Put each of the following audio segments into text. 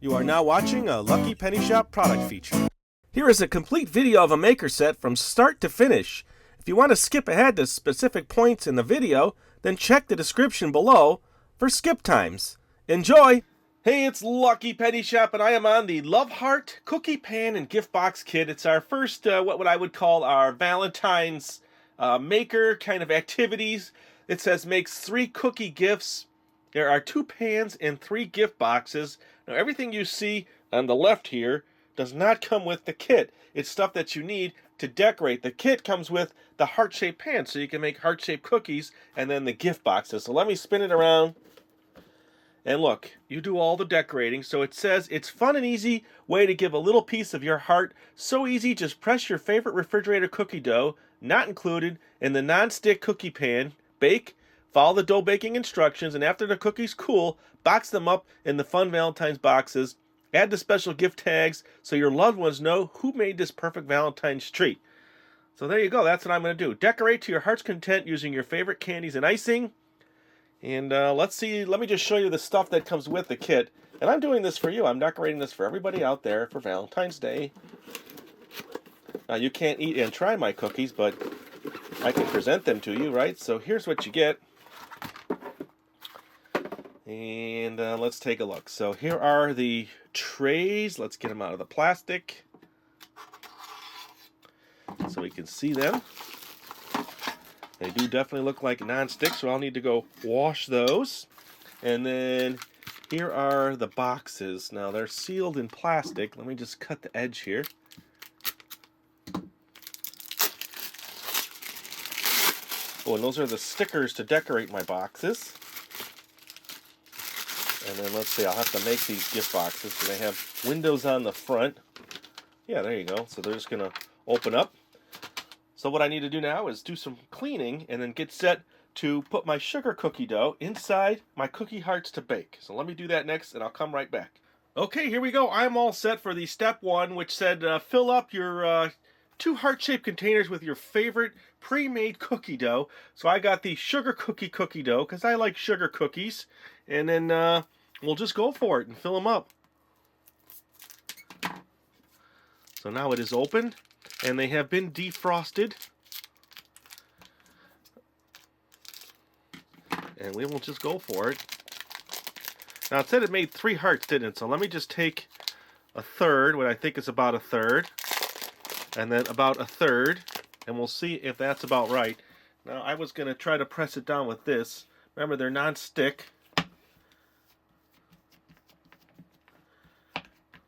You are now watching a Lucky Penny Shop product feature. Here is a complete video of a maker set from start to finish. If you want to skip ahead to specific points in the video, then check the description below for skip times. Enjoy! Hey, it's Lucky Penny Shop, and I am on the Love Heart Cookie Pan and Gift Box Kit. It's our first, what I would call our Valentine's maker kind of activities. It says makes 3 cookie gifts. There are 2 pans and 3 gift boxes. Now, everything you see on the left here does not come with the kit. It's stuff that you need to decorate. The kit comes with the heart-shaped pan, so you can make heart-shaped cookies, and then the gift boxes. So let me spin it around. And look, you do all the decorating. So it says it's fun and easy way to give a little piece of your heart. So easy, just press your favorite refrigerator cookie dough, not included, in the non-stick cookie pan. Bake. Follow the dough baking instructions, and after the cookies cool, box them up in the fun Valentine's boxes. Add the special gift tags so your loved ones know who made this perfect Valentine's treat. So there you go. That's what I'm going to do. Decorate to your heart's content using your favorite candies and icing. And let's see. Let me just show you the stuff that comes with the kit. And I'm doing this for you. I'm decorating this for everybody out there for Valentine's Day. Now, you can't eat and try my cookies, but I can present them to you, right? So here's what you get. And let's take a look. So here are the trays. Let's get them out of the plastic so we can see them. They do definitely look like non-stick, so I'll need to go wash those. And then here are the boxes. Now they're sealed in plastic. Let me just cut the edge here. Oh, and those are the stickers to decorate my boxes. And then let's see, I'll have to make these gift boxes so they have windows on the front. Yeah, there you go. So they're just going to open up. So what I need to do now is do some cleaning and then get set to put my sugar cookie dough inside my cookie hearts to bake. So let me do that next and I'll come right back. Okay, here we go. I'm all set for the step 1, which said fill up your 2 heart-shaped containers with your favorite pre-made cookie dough. So I got the sugar cookie dough because I like sugar cookies. And then we'll just go for it and fill them up. So now it is open, and they have been defrosted. And we will just go for it. Now it said it made 3 hearts, didn't it? So let me just take a third, what I think is about a third, and then about a third, and we'll see if that's about right. Now I was going to try to press it down with this. Remember, they're non-stick.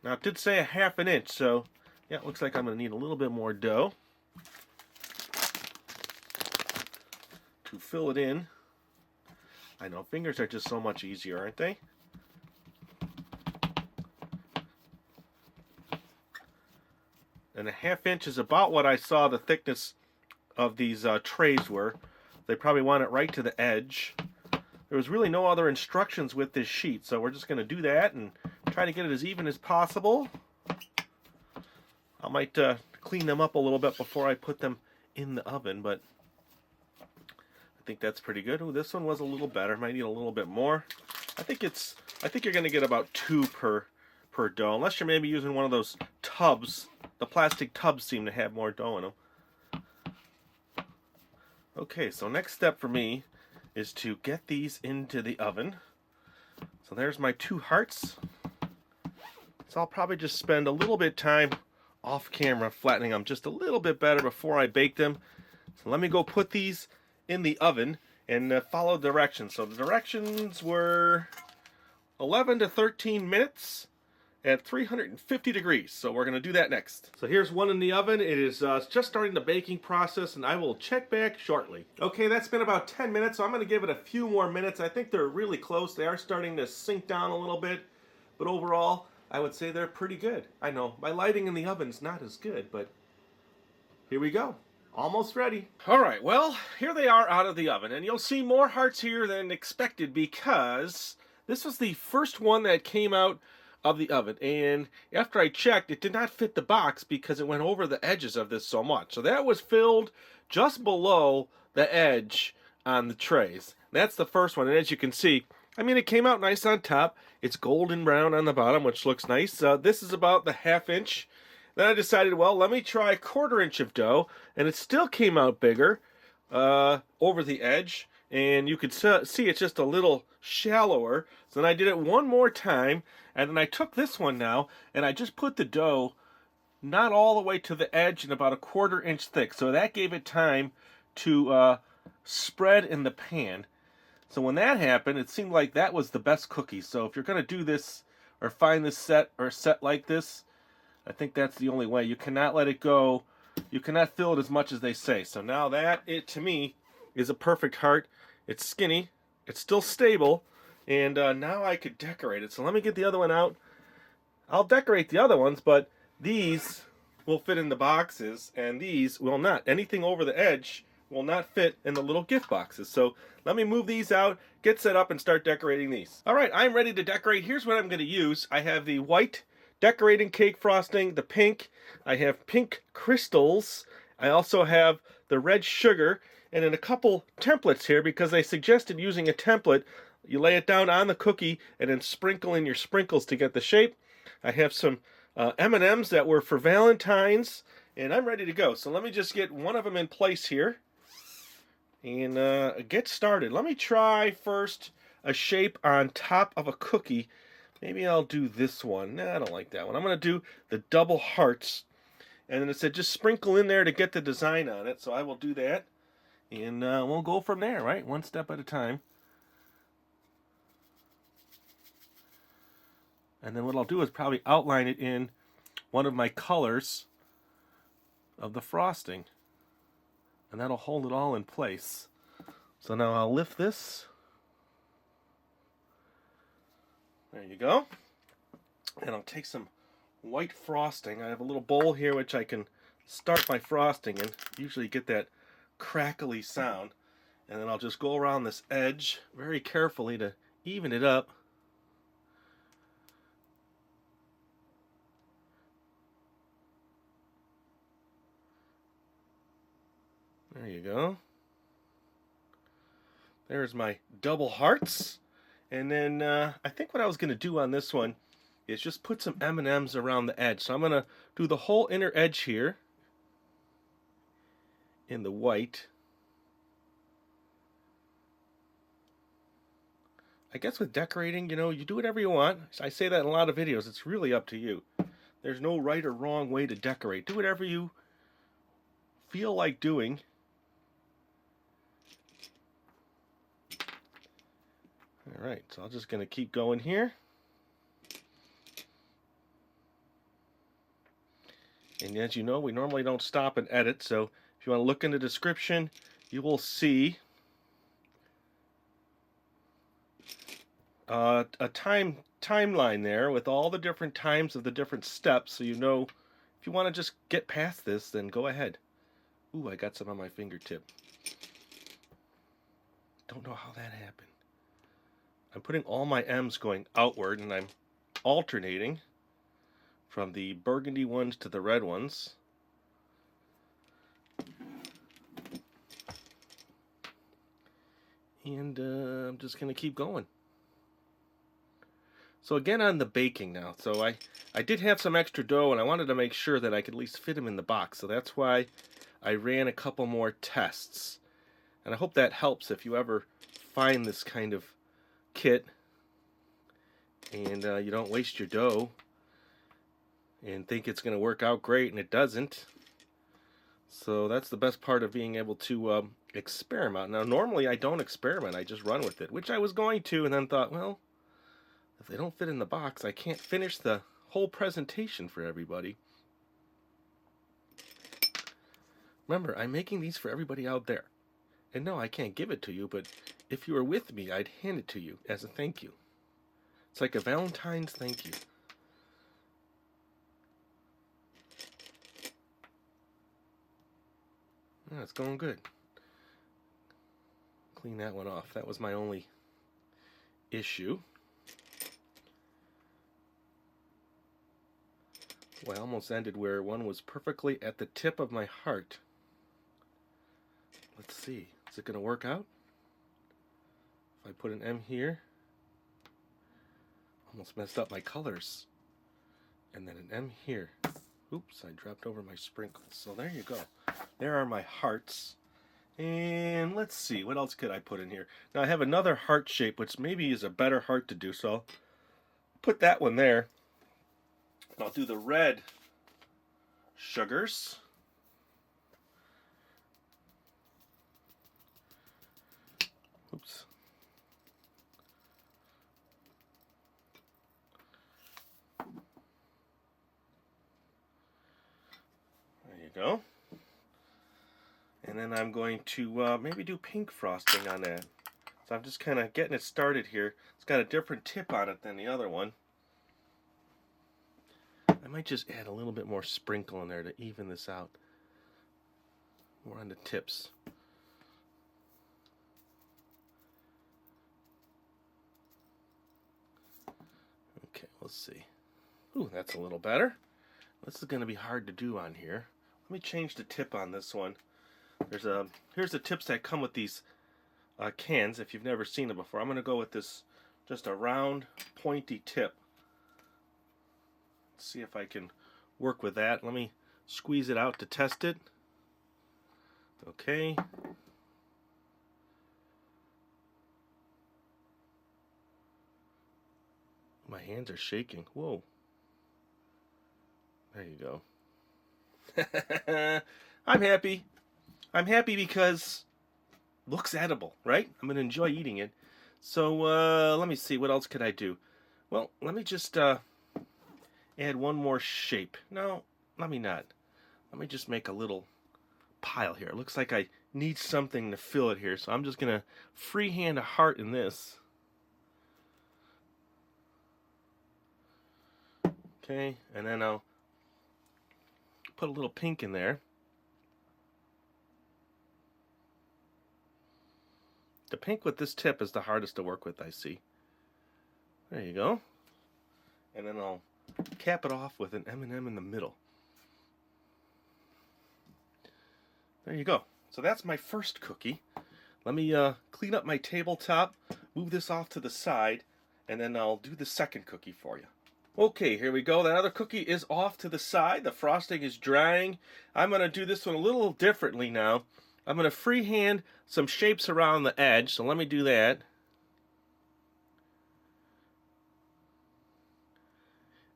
Now, it did say a 1/2 inch, so yeah, it looks like I'm going to need a little bit more dough to fill it in. I know, fingers are just so much easier, aren't they? And a 1/2 inch is about what I saw the thickness of these trays were. They probably want it right to the edge. There was really no other instructions with this sheet, so we're just going to do that and try to get it as even as possible. I might clean them up a little bit before I put them in the oven, but I think that's pretty good. Oh, this one was a little better. Might need a little bit more. I think you're going to get about 2 per dough, unless you're maybe using one of those tubs. The plastic tubs seem to have more dough in them. Okay, so next step for me is to get these into the oven. So there's my 2 hearts. So I'll probably just spend a little bit of time off camera flattening them just a little bit better before I bake them. So let me go put these in the oven and follow directions. So the directions were 11 to 13 minutes at 350 degrees. So we're going to do that next. So here's one in the oven. It is just starting the baking process, and I will check back shortly. Okay, that's been about 10 minutes, so I'm going to give it a few more minutes. I think they're really close. They are starting to sink down a little bit, but overall, I would say they're pretty good. I know, my lighting in the oven's not as good, but here we go. Almost ready. All right, well, here they are out of the oven, and you'll see more hearts here than expected because this was the first one that came out of the oven, and after I checked, it did not fit the box because it went over the edges of this so much. So that was filled just below the edge on the trays. That's the first one, and as you can see, I mean, it came out nice on top. It's golden brown on the bottom, which looks nice. This is about the 1/2 inch. Then I decided, well, let me try 1/4 inch of dough, and it still came out bigger over the edge. And you could see it's just a little shallower. So then I did it one more time, and then I took this one now, and I just put the dough not all the way to the edge and about 1/4 inch thick. So that gave it time to spread in the pan. So when that happened, it seemed like that was the best cookie. So if you're going to do this or find this set or set like this, I think that's the only way. You cannot let it go. You cannot fill it as much as they say. So now that, to me, is a perfect heart. It's skinny. It's still stable. And now I could decorate it. So let me get the other one out. I'll decorate the other ones, but these will fit in the boxes, and these will not. Anything over the edge will not fit in the little gift boxes. So let me move these out, get set up, and start decorating these. All right, I'm ready to decorate. Here's what I'm going to use. I have the white decorating cake frosting, the pink. I have pink crystals. I also have the red sugar, and then a couple templates here because they suggested using a template. You lay it down on the cookie and then sprinkle in your sprinkles to get the shape. I have some M&Ms that were for Valentine's, and I'm ready to go. So let me just get one of them in place here and get started. Let me try first a shape on top of a cookie. Maybe I'll do this one. Nah, I don't like that one. I'm going to do the double hearts. And then it said just sprinkle in there to get the design on it. So I will do that. And we'll go from there, right? One step at a time. And then what I'll do is probably outline it in one of my colors of the frosting. And that'll hold it all in place. So now I'll lift this. There you go. And I'll take some white frosting. I have a little bowl here which I can start my frosting in. Usually get that crackly sound. And then I'll just go around this edge very carefully to even it up. There you go. There's my double hearts. And then I think what I was going to do on this one is just put some M&Ms around the edge. So I'm going to do the whole inner edge here in the white. I guess with decorating, you know, you do whatever you want. I say that in a lot of videos. It's really up to you. There's no right or wrong way to decorate. Do whatever you feel like doing. Alright, so I'm just going to keep going here. And as you know, we normally don't stop and edit, so if you want to look in the description, you will see a timeline there with all the different times of the different steps, so you know if you want to just get past this, then go ahead. Ooh, I got some on my fingertip. Don't know how that happened. I'm putting all my M's going outward, and I'm alternating from the burgundy ones to the red ones. And I'm just going to keep going. So again on the baking now. So I did have some extra dough, and I wanted to make sure that I could at least fit them in the box. So that's why I ran a couple more tests. And I hope that helps if you ever find this kind of kit and you don't waste your dough and think it's going to work out great and it doesn't. So that's the best part of being able to experiment. Now normally I don't experiment, I just run with it, which I was going to, and then thought, well, if they don't fit in the box I can't finish the whole presentation for everybody. Remember, I'm making these for everybody out there. And no, I can't give it to you, but if you were with me, I'd hand it to you as a thank you. It's like a Valentine's thank you. Yeah, it's going good. Clean that one off. That was my only issue. Well, I almost ended where one was perfectly at the tip of my heart. Let's see. Is it going to work out? If I put an M here Almost messed up my colors. And then an M here. Oops, I dropped over my sprinkles. So there you go. There are my hearts. And let's see, what else could I put in here? Now I have another heart shape, which maybe is a better heart to do, so I'll put that one there. I'll do the red sugars. Oops. There you go. And then I'm going to maybe do pink frosting on that. So I'm just kind of getting it started here. It's got a different tip on it than the other one. I might just add a little bit more sprinkle in there to even this out. More on the tips. Okay, let's see. Ooh, that's a little better. This is going to be hard to do on here. Let me change the tip on this one. Here's the tips that come with these cans, if you've never seen it before. I'm going to go with this, just a round, pointy tip. Let's see if I can work with that. Let me squeeze it out to test it. Okay. My hands are shaking. Whoa. There you go. I'm happy. I'm happy because it looks edible, right? I'm going to enjoy eating it. So let me see, what else could I do? Well, let me just add one more shape. No, let me not. Let me just make a little pile here. It looks like I need something to fill it here, so I'm just going to freehand a heart in this. Okay, and then I'll put a little pink in there. The pink with this tip is the hardest to work with, I see. There you go. And then I'll cap it off with an M&M in the middle. There you go. So that's my first cookie. Let me clean up my tabletop, move this off to the side, and then I'll do the second cookie for you. Okay, here we go. That other cookie is off to the side. The frosting is drying. I'm going to do this one a little differently now. I'm going to freehand some shapes around the edge, so let me do that.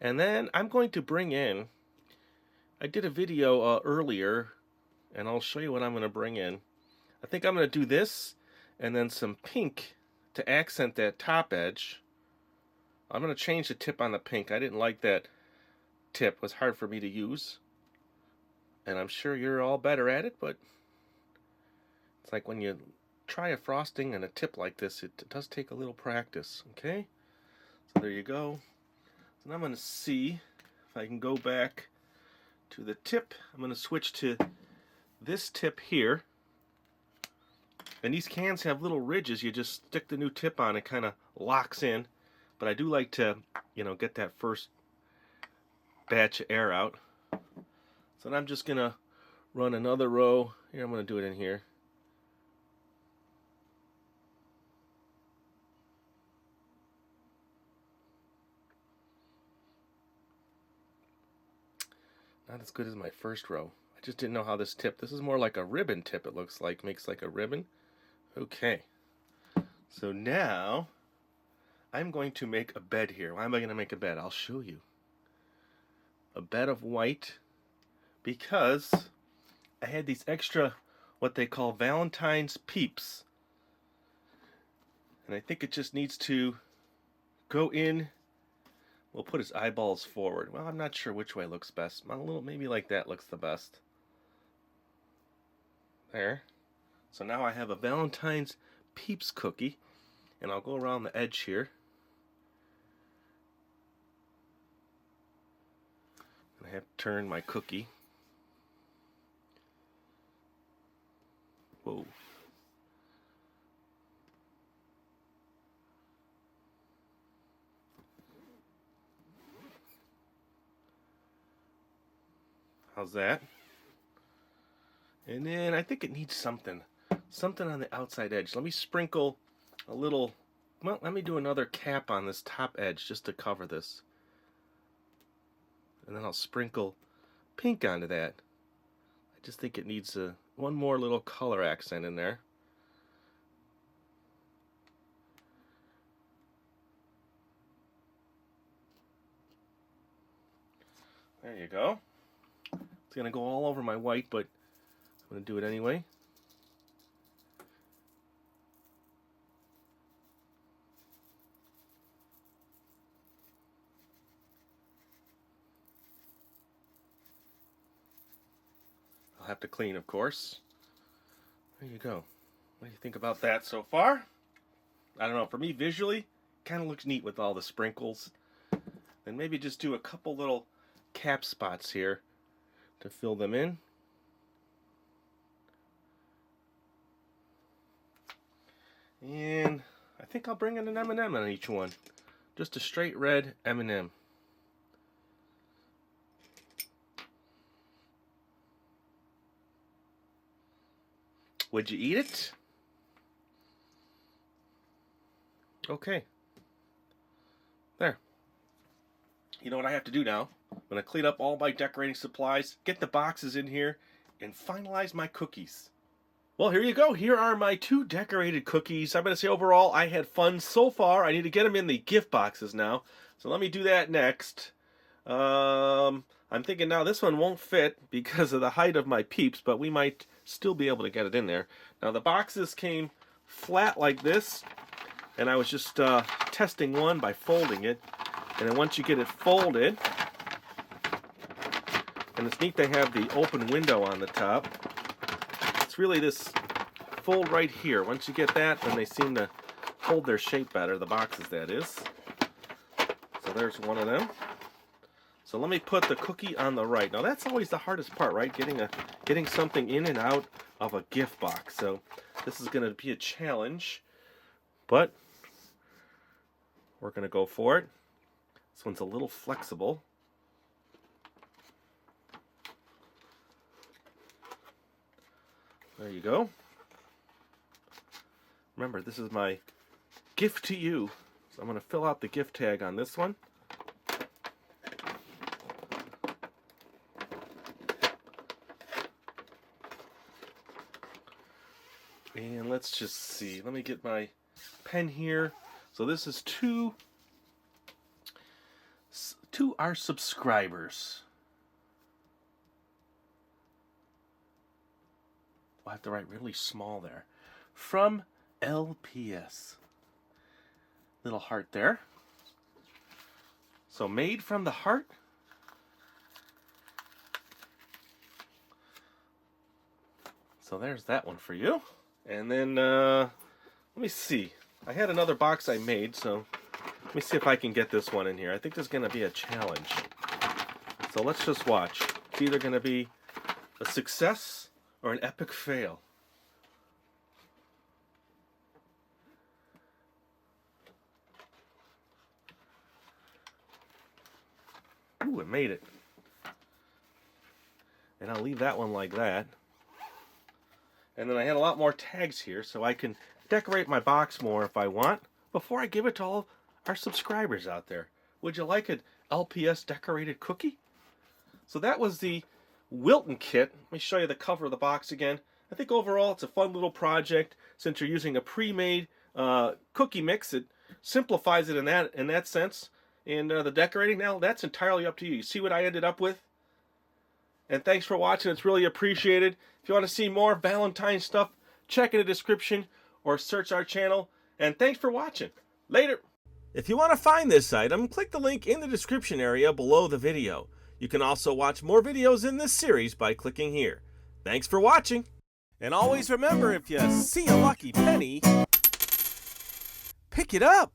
And then I'm going to bring in, I did a video earlier, and I'll show you what I'm going to bring in. I think I'm going to do this, and then some pink to accent that top edge. I'm going to change the tip on the pink. I didn't like that tip. It was hard for me to use. And I'm sure you're all better at it, but it's like when you try a frosting and a tip like this, it does take a little practice, okay? So there you go. So now I'm going to see if I can go back to the tip. I'm going to switch to this tip here. And these cans have little ridges. You just stick the new tip on, it kind of locks in. But I do like to, get that first batch of air out. So I'm just going to run another row. Here, I'm going to do it in here. Not as good as my first row. I just didn't know how this is more like a ribbon tip, it looks like. Makes like a ribbon. Okay. So now I'm going to make a bed here. Why am I going to make a bed? I'll show you. A bed of white because I had these extra, what they call Valentine's Peeps. And I think it just needs to go in. We'll put his eyeballs forward. Well, I'm not sure which way looks best. A little, maybe like that looks the best. There. So now I have a Valentine's Peeps cookie. And I'll go around the edge here. I have to turn my cookie. Whoa. How's that? And then I think it needs something on the outside edge. Let me sprinkle a little Well, let me do another cap on this top edge just to cover this. And then I'll sprinkle pink onto that. I just think it needs one more little color accent in there. There you go. It's going to go all over my white, but I'm going to do it anyway. I'll have to clean, of course. There you go. What do you think about that so far? I don't know, for me visually, kind of looks neat with all the sprinkles. Then maybe just do a couple little cap spots here to fill them in. And I think I'll bring in an M&M on each one. Just a straight red M&M. Would you eat it? Okay. There. You know what I have to do now? I'm going to clean up all my decorating supplies, get the boxes in here, and finalize my cookies. Well, here you go. Here are my 2 decorated cookies. I'm going to say overall I had fun so far. I need to get them in the gift boxes now. So let me do that next. I'm thinking now this one won't fit because of the height of my Peeps, but we might still be able to get it in there. Now the boxes came flat like this, and I was just testing one by folding it. And then once you get it folded, and it's neat they have the open window on the top. It's really this fold right here. Once you get that, then they seem to hold their shape better, the boxes that is. So there's one of them. So let me put the cookie on the right. Now that's always the hardest part, right? Getting something in and out of a gift box. So this is going to be a challenge, but we're going to go for it. This one's a little flexible. There you go. Remember, this is my gift to you. So I'm going to fill out the gift tag on this one. And let's just see. Let me get my pen here. So this is to our subscribers. I'll have to write really small there. From LPS. Little heart there. So made from the heart. So there's that one for you. And then, let me see. I had another box I made, so let me see if I can get this one in here. I think there's going to be a challenge. So let's just watch. It's either going to be a success or an epic fail. Ooh, it made it. And I'll leave that one like that. And then I had a lot more tags here, so I can decorate my box more if I want, before I give it to all our subscribers out there. Would you like an LPS decorated cookie? So that was the Wilton kit. Let me show you the cover of the box again. I think overall it's a fun little project. Since you're using a pre-made cookie mix, it simplifies it in that sense. And the decorating, now that's entirely up to you. You see what I ended up with? And thanks for watching. It's really appreciated. If you want to see more Valentine stuff, check in the description or search our channel. And thanks for watching. Later. If you want to find this item, click the link in the description area below the video. You can also watch more videos in this series by clicking here. Thanks for watching. And always remember, if you see a lucky penny, pick it up.